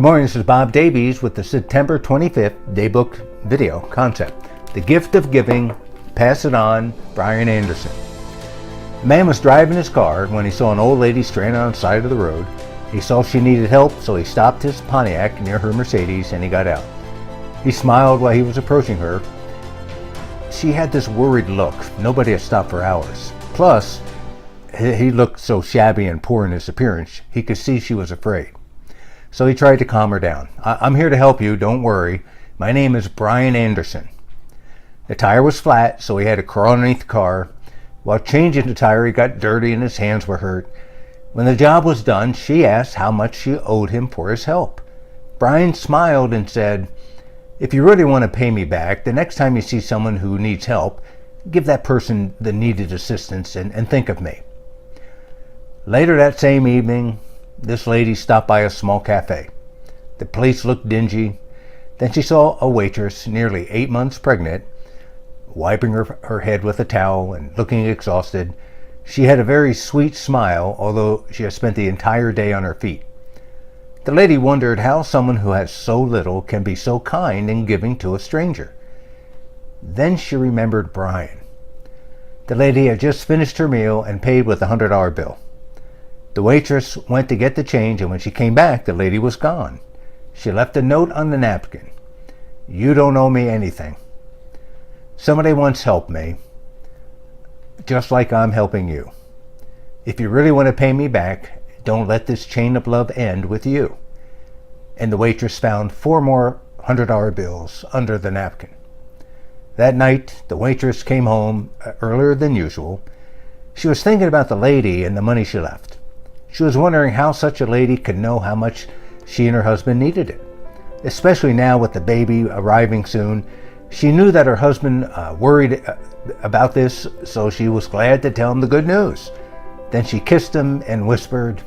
Good morning, this is Bob Davies with the September 25th Daybook video concept. The gift of giving, pass it on, Brian Anderson. A man was driving his car when he saw an old lady stranded on the side of the road. He saw she needed help, so he stopped his Pontiac near her Mercedes and he got out. He smiled while he was approaching her. She had this worried look. Nobody had stopped for hours. Plus, he looked so shabby and poor in his appearance, he could see she was afraid. So he tried to calm her down. I'm here to help you, don't worry. My name is Brian Anderson. The tire was flat, so he had to crawl underneath the car. While changing the tire, he got dirty and his hands were hurt. When the job was done, she asked how much she owed him for his help. Brian smiled and said, "If you really want to pay me back, the next time you see someone who needs help, give that person the needed assistance and think of me." Later that same evening, this lady stopped by a small cafe. The place looked dingy. Then she saw a waitress, nearly 8 months pregnant, wiping her head with a towel and looking exhausted. She had a very sweet smile, although she had spent the entire day on her feet. The lady wondered how someone who has so little can be so kind and giving to a stranger. Then she remembered Brian. The lady had just finished her meal and paid with a $100 bill. The waitress went to get the change, and when she came back, the lady was gone. She left a note on the napkin. "You don't owe me anything. Somebody once helped me, just like I'm helping you. If you really want to pay me back, don't let this chain of love end with you." And the waitress found 4 more $100 bills under the napkin. That night, the waitress came home earlier than usual. She was thinking about the lady and the money she left. She was wondering how such a lady could know how much she and her husband needed it. Especially now with the baby arriving soon, she knew that her husband worried about this, so she was glad to tell him the good news. Then she kissed him and whispered,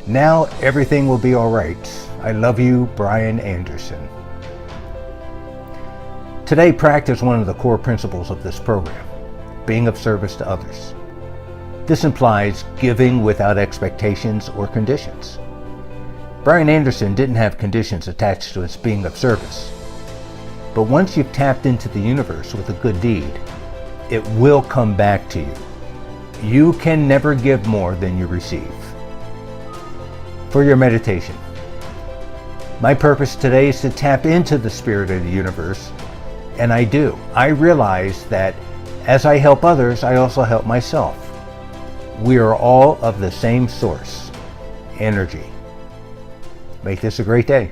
"Now everything will be all right. I love you, Brian Anderson." Today, practice one of the core principles of this program, being of service to others. This implies giving without expectations or conditions. Brian Anderson didn't have conditions attached to his being of service. But once you've tapped into the universe with a good deed, it will come back to you. You can never give more than you receive. For your meditation, my purpose today is to tap into the spirit of the universe, and I do. I realize that as I help others, I also help myself. We are all of the same source, energy. Make this a great day.